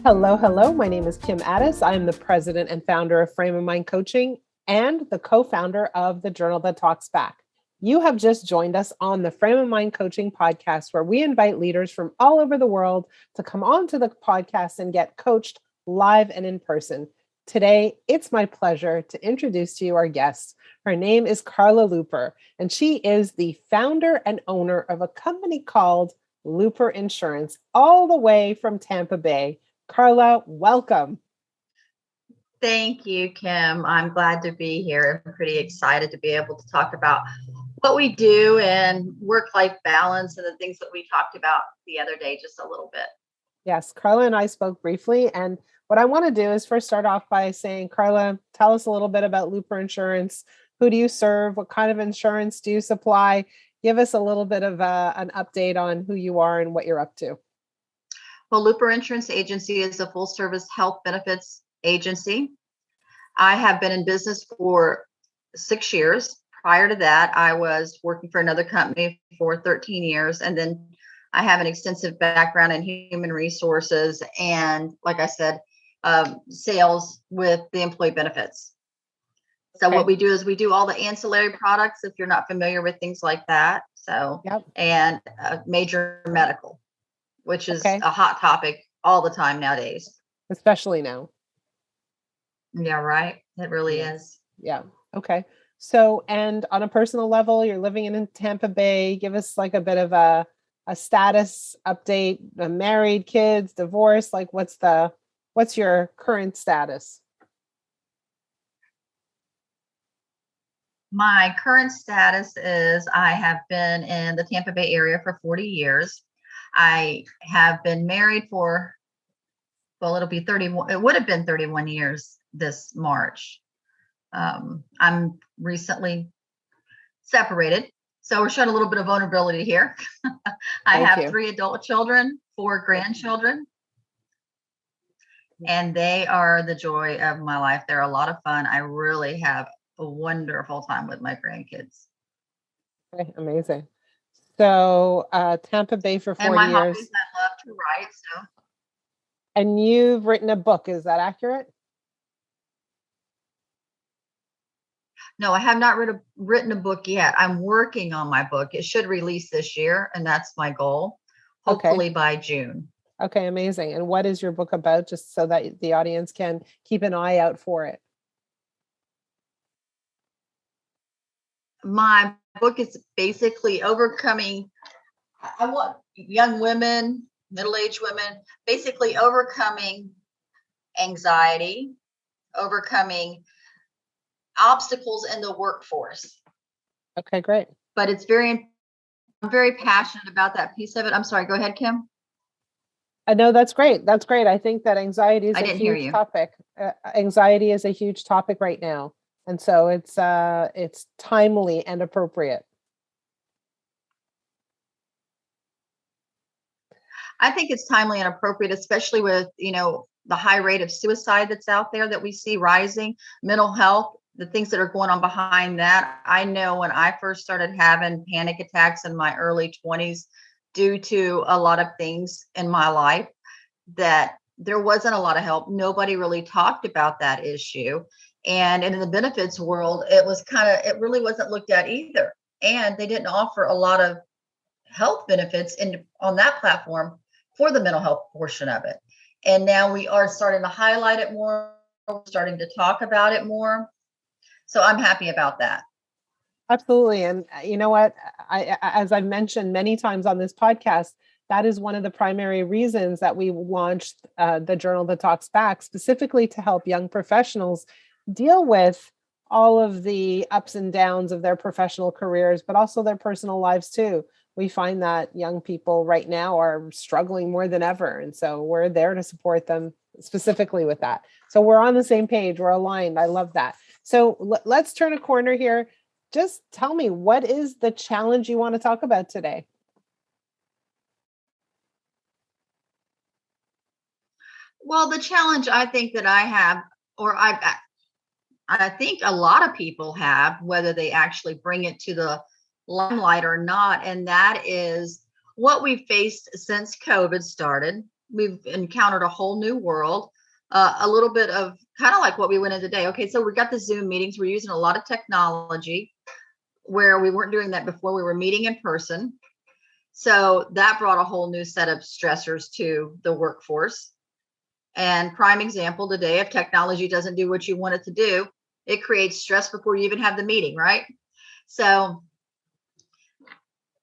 Hello, hello. My name is Kim Addis. I am the president and founder of Frame of Mind Coaching and the co-founder of the Journal That Talks Back. You have just joined us on the Frame of Mind Coaching podcast, where we invite leaders from all over the world to come on to the podcast and get coached live and in person. Today, it's my pleasure to introduce to you our guest. Her name is Carla Looper, and she is the founder and owner of a company called Looper Insurance, all the way from Tampa Bay. Carla, welcome. Thank you, Kim. I'm glad to be here. I'm pretty excited to be able to talk about what we do and work-life balance and the things that we talked about the other day just a little bit. Yes, Carla and I spoke briefly. And what I want to do is first start off by saying, Carla, tell us a little bit about Looper Insurance. Who do you serve? What kind of insurance do you supply? Give us a little bit of an update on who you are and what you're up to. Well, Looper Insurance Agency is a full-service health benefits agency. I have been in business for 6 years. Prior to that, I was working for another company for 13 years. And then I have an extensive background in human resources and, like I said, sales with the employee benefits. So What we do is we do all the ancillary products, if you're not familiar with things like that. So, and major medical, which is a hot topic all the time nowadays. Especially now. Yeah, right. It really is. Yeah. Okay. So, and on a personal level, you're living in Tampa Bay. Give us like a bit of a status update. Married, kids, divorced. Like, what's your current status? My current status is I have been in the Tampa Bay area for 40 years. I have been married for, well, it'll be 31. It would have been 31 years this March. I'm recently separated, so we're showing a little bit of vulnerability here. I have 3 adult children, 4 grandchildren, and they are the joy of my life. They're a lot of fun. I really have a wonderful time with my grandkids. Okay, amazing. So Tampa Bay for 40 years. And my hobbies, I love to write. So. And you've written a book, is that accurate? No, I have not written a book yet. I'm working on my book. It should release this year, and that's my goal, hopefully by June. Okay, amazing. And what is your book about, just so that the audience can keep an eye out for it? My book is basically overcoming, I want young women, middle-aged women, basically overcoming anxiety, overcoming obstacles in the workforce. Okay, great. But I'm very passionate about that piece of it. I'm sorry, go ahead, Kim. No, that's great. That's great. I think that anxiety is a huge topic. Anxiety is a huge topic right now. And so it's timely and appropriate. I think it's timely and appropriate, especially with, the high rate of suicide that's out there that we see rising, mental health, the things that are going on behind that. I know when I first started having panic attacks in my early 20s, due to a lot of things in my life, that there wasn't a lot of help. Nobody really talked about that issue. And in the benefits world, it really wasn't looked at either. And they didn't offer a lot of health benefits on that platform for the mental health portion of it. And now we are starting to highlight it more, starting to talk about it more. So I'm happy about that. Absolutely. And you know what, as I've mentioned many times on this podcast, that is one of the primary reasons that we launched the Journal That Talks Back, specifically to help young professionals deal with all of the ups and downs of their professional careers, but also their personal lives too. We find that young people right now are struggling more than ever. And so we're there to support them specifically with that. So we're on the same page. We're aligned. I love that. So let's turn a corner here. Just tell me, what is the challenge you want to talk about today? Well, the challenge I think that I have, or I think a lot of people have, whether they actually bring it to the limelight or not, and that is what we've faced since COVID started, we've encountered a whole new world, a little bit of kind of like what we went in today. Okay, so we got the Zoom meetings. We're using a lot of technology where we weren't doing that before. We were meeting in person. So that brought a whole new set of stressors to the workforce. And prime example today, if technology doesn't do what you want it to do, it creates stress before you even have the meeting, right? So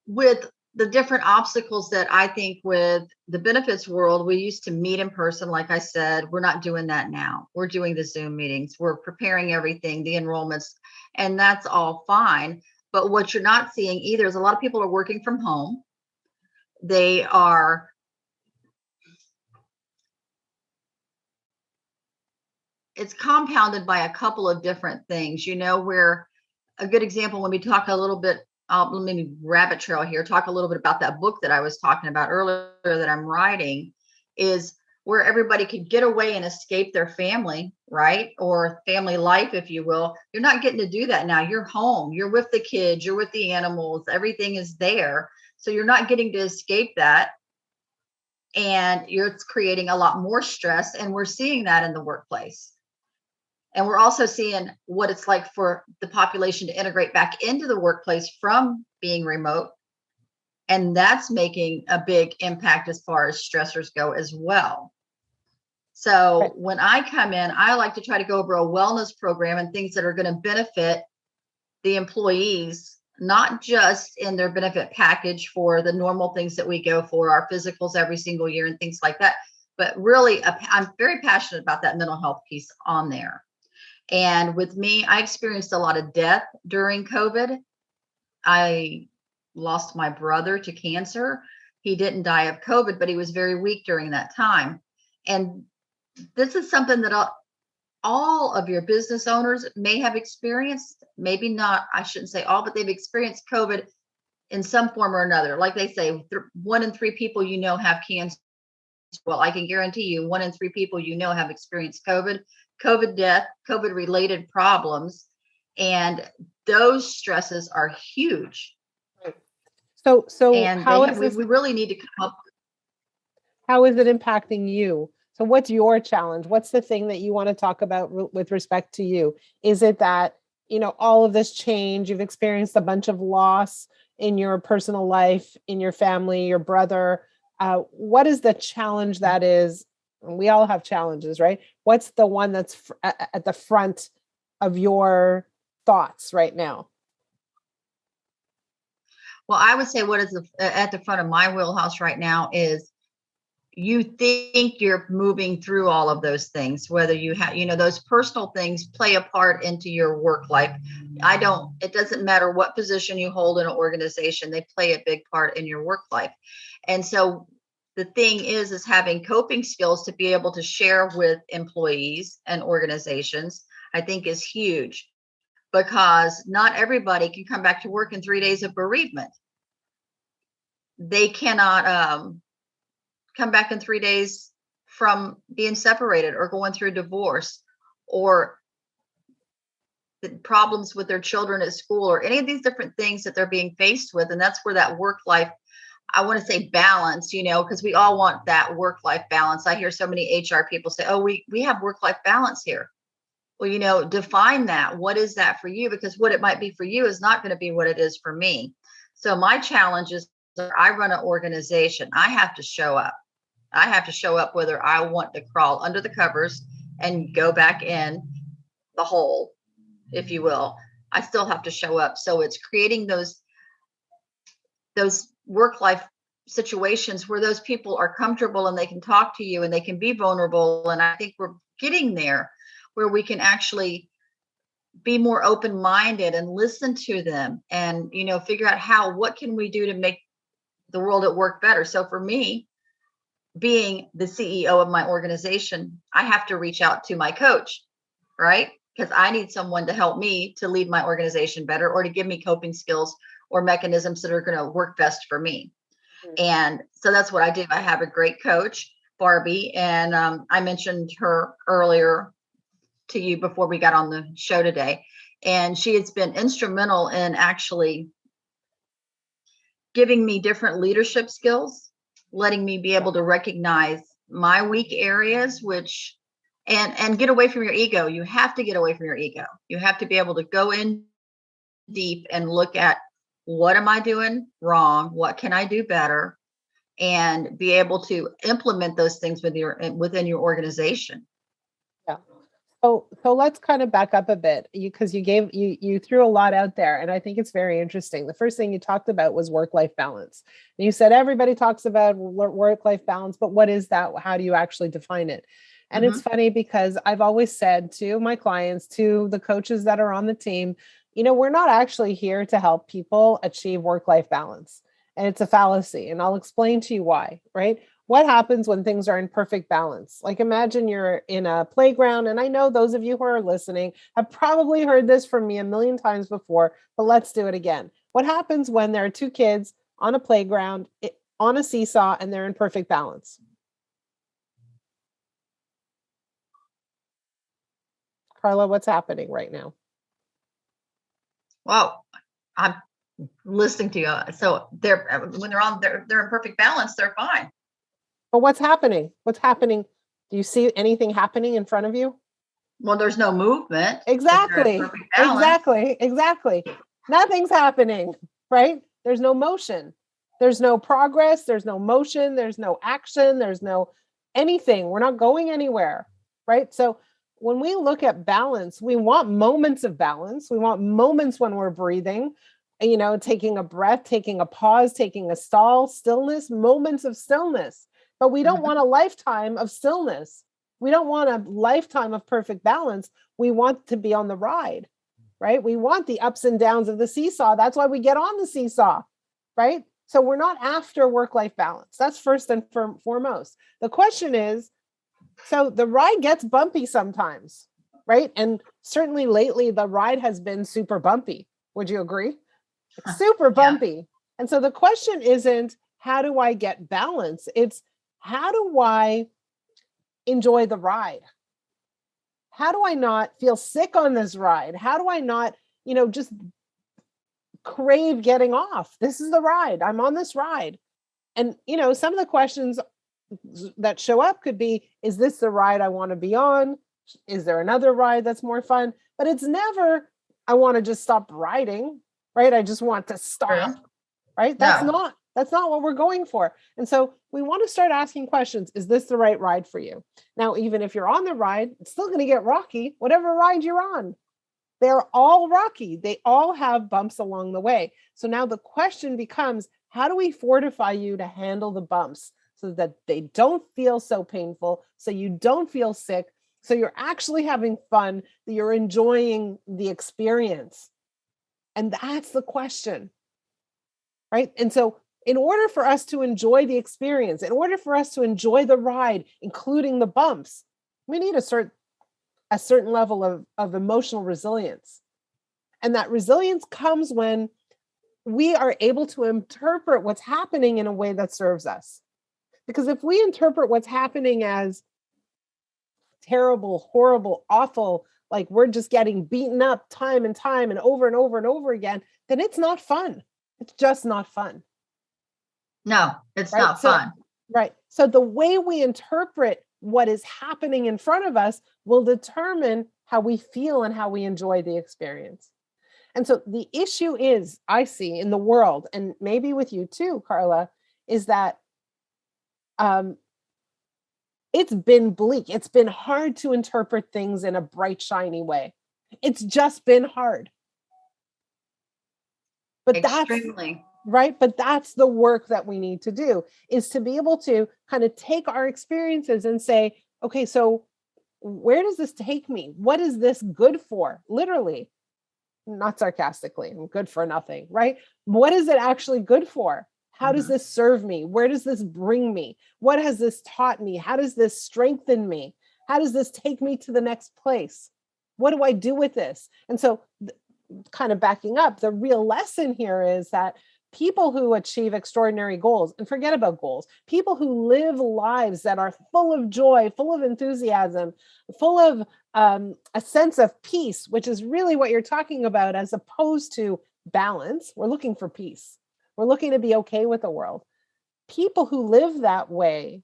with the different obstacles that I think with the benefits world, we used to meet in person. Like I said, we're not doing that now. We're doing the Zoom meetings. We're preparing everything, the enrollments, and that's all fine. But what you're not seeing either is a lot of people are working from home. They are it's compounded by a couple of different things, where a good example when we talk a little bit, let me rabbit trail here, talk a little bit about that book that I was talking about earlier that I'm writing, is where everybody could get away and escape their family, right? Or family life, if you will. You're not getting to do that now. You're home, you're with the kids, you're with the animals, everything is there. So you're not getting to escape that. And it's creating a lot more stress. And we're seeing that in the workplace. And we're also seeing what it's like for the population to integrate back into the workplace from being remote. And that's making a big impact as far as stressors go as well. So when I come in, I like to try to go over a wellness program and things that are going to benefit the employees, not just in their benefit package for the normal things that we go for, our physicals every single year and things like that. But really, I'm very passionate about that mental health piece on there. And with me, I experienced a lot of death during COVID. I lost my brother to cancer. He didn't die of COVID, but he was very weak during that time. And this is something that all of your business owners may have experienced. Maybe not, I shouldn't say all, but they've experienced COVID in some form or another. Like they say, 1 in 3 people have cancer. Well, I can guarantee you 1 in 3 people have experienced COVID death, COVID related problems, and those stresses are huge. So and we really need to come up. How is it impacting you? So what's your challenge? What's the thing that you want to talk about with respect to you? Is it that, all of this change, you've experienced a bunch of loss in your personal life, in your family, your brother? What is the challenge that is? We all have challenges, right? What's the one that's at the front of your thoughts right now? Well, I would say what is at the front of my wheelhouse right now is you think you're moving through all of those things, whether you have, those personal things play a part into your work life. It doesn't matter what position you hold in an organization, they play a big part in your work life. And so the thing is having coping skills to be able to share with employees and organizations, I think is huge, because not everybody can come back to work in 3 days of bereavement. They cannot come back in 3 days from being separated or going through divorce or the problems with their children at school or any of these different things that they're being faced with. And that's where that work life, I want to say balance, because we all want that work-life balance. I hear so many HR people say, oh, we have work-life balance here. Well, define that. What is that for you? Because what it might be for you is not going to be what it is for me. So my challenge is I run an organization. I have to show up. I have to show up whether I want to crawl under the covers and go back in the hole, if you will. I still have to show up. So it's creating those work-life situations where those people are comfortable and they can talk to you and they can be vulnerable. And I think we're getting there where we can actually be more open-minded and listen to them and, figure out what can we do to make the world at work better. So for me, being the CEO of my organization, I have to reach out to my coach, right? Because I need someone to help me to lead my organization better or to give me coping skills or mechanisms that are going to work best for me. And so that's what I do. I have a great coach, Barbie, and I mentioned her earlier to you before we got on the show today. And she has been instrumental in actually giving me different leadership skills, letting me be able to recognize my weak areas, which and get away from your ego. You have to get away from your ego. You have to be able to go in deep and look at, what am I doing wrong? What can I do better? And be able to implement those things within your organization. Yeah. So let's kind of back up a bit, because you threw a lot out there, and I think it's very interesting. The first thing you talked about was work-life balance. And you said everybody talks about work-life balance, but what is that? How do you actually define it? And it's funny, because I've always said to my clients, to the coaches that are on the team, we're not actually here to help people achieve work-life balance. And it's a fallacy. And I'll explain to you why, right? What happens when things are in perfect balance? Like, imagine you're in a playground. And I know those of you who are listening have probably heard this from me a million times before, but let's do it again. What happens when there are two kids on a playground on a seesaw and they're in perfect balance? Carla, what's happening right now? Well, I'm listening to you. So when they're in perfect balance, they're fine. But what's happening? What's happening? Do you see anything happening in front of you? Well, there's no movement. Exactly. Exactly. Nothing's happening, right? There's no motion. There's no progress. There's no motion. There's no action. There's no anything. We're not going anywhere, right? So when we look at balance, we want moments of balance. We want moments when we're breathing, taking a breath, taking a pause, taking a stillness, moments of stillness. But we don't want a lifetime of stillness. We don't want a lifetime of perfect balance. We want to be on the ride, right? We want the ups and downs of the seesaw. That's why we get on the seesaw, right? So we're not after work-life balance. That's first and foremost. The question is, so the ride gets bumpy sometimes, right? And certainly lately, the ride has been super bumpy. Would you agree? Super bumpy. Yeah. And so the question isn't, how do I get balance? It's, how do I enjoy the ride? How do I not feel sick on this ride? How do I not, just crave getting off? This is the ride. I'm on this ride. And, some of the questions that show up could be, is this the ride I want to be on? Is there another ride that's more fun? But it's never, I want to just stop riding, right? I just want to stop, right? That's not what we're going for. And so we want to start asking questions. Is this the right ride for you? Now, even if you're on the ride, it's still going to get rocky, whatever ride you're on. They're all rocky. They all have bumps along the way. So now the question becomes, how do we fortify you to handle the bumps so that they don't feel so painful, so you don't feel sick, so you're actually having fun, that you're enjoying the experience? And that's the question, right? And so in order for us to enjoy the experience, in order for us to enjoy the ride, including the bumps, we need a certain level of emotional resilience. And that resilience comes when we are able to interpret what's happening in a way that serves us. Because if we interpret what's happening as terrible, horrible, awful, like we're just getting beaten up time and time and over and over and over again, then it's not fun. It's just not fun. No, it's not fun. Right. So the way we interpret what is happening in front of us will determine how we feel and how we enjoy the experience. And so the issue is, I see in the world, and maybe with you too, Carla, is that it's been bleak. It's been hard to interpret things in a bright, shiny way. It's just been hard. But extremely. But that's the work that we need to do, is to be able to kind of take our experiences and say, okay, so where does this take me? What is this good for? Literally, not sarcastically, I'm good for nothing, right? What is it actually good for? How does this serve me? Where does this bring me? What has this taught me? How does this strengthen me? How does this take me to the next place? What do I do with this? And so kind of backing up, the real lesson here is that people who achieve extraordinary goals, and forget about goals, people who live lives that are full of joy, full of enthusiasm, full of a sense of peace, which is really what you're talking about, as opposed to balance. We're looking for peace. We're looking to be okay with the world. People who live that way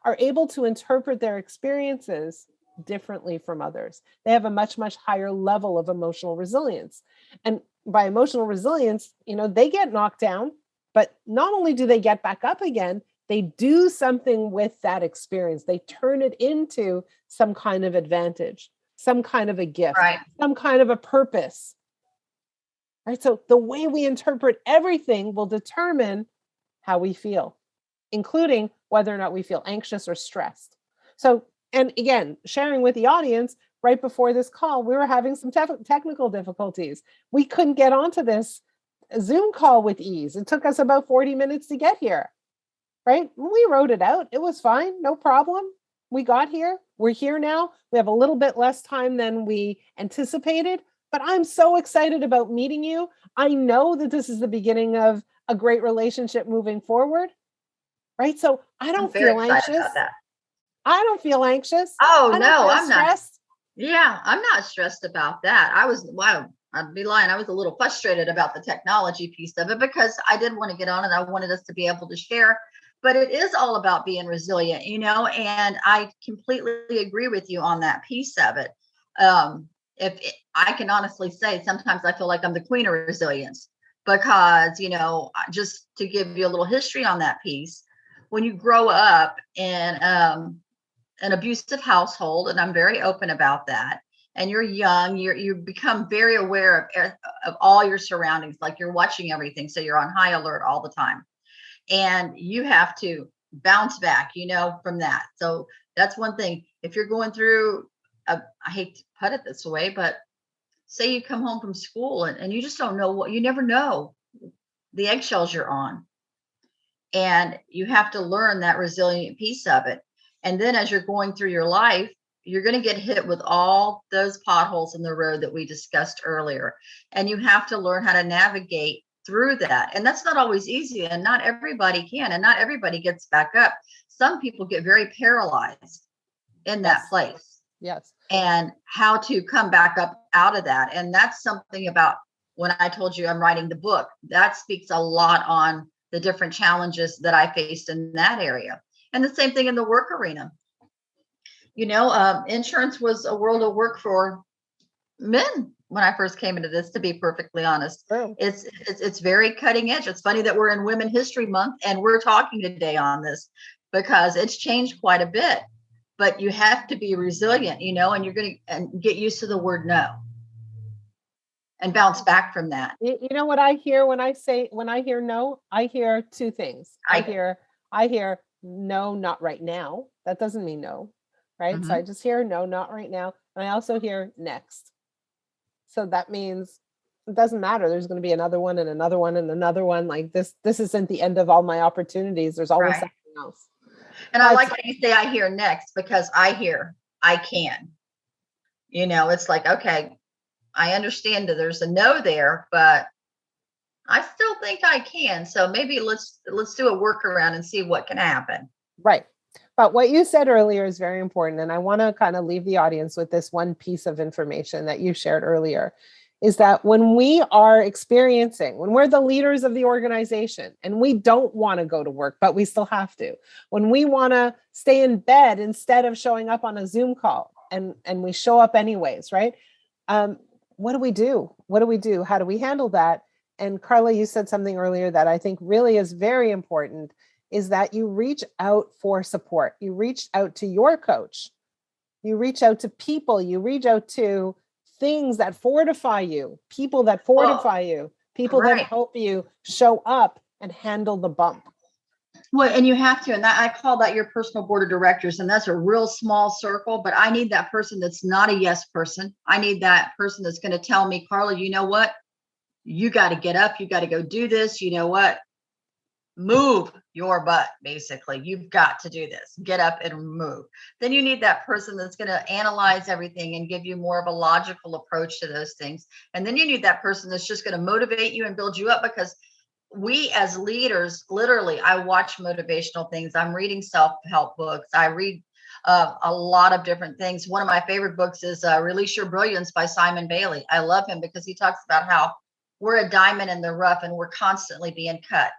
are able to interpret their experiences differently from others. They have a much, much higher level of emotional resilience. And by emotional resilience, they get knocked down, but not only do they get back up again, they do something with that experience. They turn it into some kind of advantage, some kind of a gift, Right. some kind of a purpose. Right? So the way we interpret everything will determine how we feel, including whether or not we feel anxious or stressed. So, and again, sharing with the audience, right before this call, we were having some technical difficulties. We couldn't get onto this Zoom call with ease. It took us about 40 minutes to get here, right? We wrote it out. It was fine. No problem. We got here. We're here now. We have a little bit less time than we anticipated, but I'm so excited about meeting you. I know that this is the beginning of a great relationship moving forward. Right? So I don't feel anxious. I don't feel anxious. Oh, I don't no, feel I'm stressed. Yeah, I'm not stressed about that. I'd be lying. I was a little frustrated about the technology piece of it because I did want to get on and I wanted us to be able to share. But it is all about being resilient, and I completely agree with you on that piece of it. I can honestly say sometimes I feel like I'm the queen of resilience because, just to give you a little history on that piece, when you grow up in an abusive household, and I'm very open about that, and you're young, you become very aware of all your surroundings, like you're watching everything, so you're on high alert all the time, and you have to bounce back, from that. So that's one thing. If you're going through, I hate to put it this way, but say you come home from school and you just don't know you never know the eggshells you're on, and you have to learn that resilient piece of it. And then as you're going through your life, you're going to get hit with all those potholes in the road that we discussed earlier. And you have to learn how to navigate through that. And that's not always easy. And not everybody can. And not everybody gets back up. Some people get very paralyzed in that place. Yes. And how to come back up out of that. And that's something about when I told you I'm writing the book, that speaks a lot on the different challenges that I faced in that area. And the same thing in the work arena. Insurance was a world of work for men when I first came into this, to be perfectly honest. True. It's very cutting edge. It's funny that we're in Women History Month and we're talking today on this because it's changed quite a bit. But you have to be resilient, and you're going to get used to the word no and bounce back from that. You know what I hear when I hear no? I hear two things. I hear no, not right now. That doesn't mean no, right? Mm-hmm. So I just hear no, not right now. And I also hear next. So that means it doesn't matter. There's going to be another one and another one and another one. Like this isn't the end of all my opportunities. There's always something else. And I like how you say I hear next, because I hear I can. It's like, okay, I understand that there's a no there, but I still think I can. So maybe let's do a workaround and see what can happen. Right. But what you said earlier is very important. And I want to kind of leave the audience with this one piece of information that you shared earlier, is that when we are when we're the leaders of the organization and we don't want to go to work, but we still have to, when we want to stay in bed instead of showing up on a Zoom call and we show up anyways, right? What do we do? What do we do? How do we handle that? And Carla, you said something earlier that I think really is very important, is that you reach out for support. You reach out to your coach. You reach out to people. You reach out to things that fortify you, people that fortify you, people that help you show up and handle the bump. Well, and you have to, and I call that your personal board of directors, and that's a real small circle, but I need that person that's not a yes person. I need that person that's going to tell me, Carla, you know what? You got to get up. You got to go do this. You know what? Move your butt, basically. You've got to do this. Get up and move. Then you need that person that's going to analyze everything and give you more of a logical approach to those things. And then you need that person that's just going to motivate you and build you up, because we as leaders, literally, I watch motivational things. I'm reading self-help books. I read a lot of different things. One of my favorite books is Release Your Brilliance by Simon Bailey. I love him because he talks about how we're a diamond in the rough and we're constantly being cut.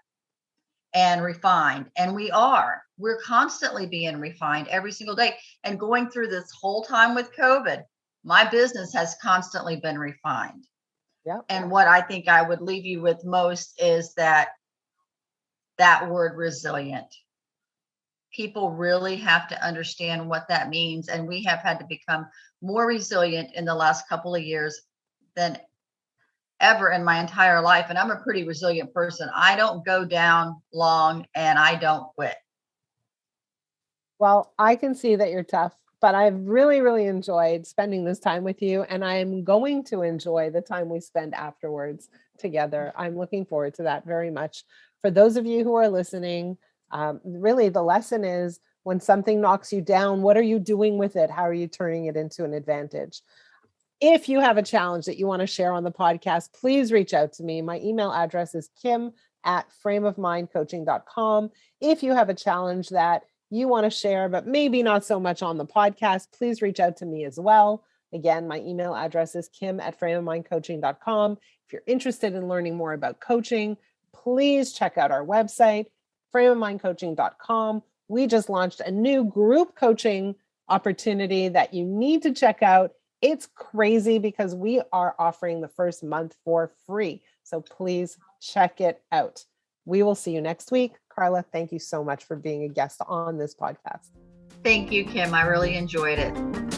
and refined. And we're constantly being refined every single day. And going through this whole time with COVID, my business has constantly been refined. Yeah. And what I think I would leave you with most is that word resilient. People really have to understand what that means. And we have had to become more resilient in the last couple of years than ever in my entire life. And I'm a pretty resilient person. I don't go down long and I don't quit. Well, I can see that you're tough, but I've really, really enjoyed spending this time with you. And I'm going to enjoy the time we spend afterwards together. I'm looking forward to that very much. For those of you who are listening, really the lesson is when something knocks you down, what are you doing with it? How are you turning it into an advantage? If you have a challenge that you want to share on the podcast, please reach out to me. My email address is kim@frameofmindcoaching.com. If you have a challenge that you want to share, but maybe not so much on the podcast, please reach out to me as well. Again, my email address is kim@frameofmindcoaching.com. If you're interested in learning more about coaching, please check out our website, frameofmindcoaching.com. We just launched a new group coaching opportunity that you need to check out. It's crazy because we are offering the first month for free. So please check it out. We will see you next week. Carla, thank you so much for being a guest on this podcast. Thank you, Kim. I really enjoyed it.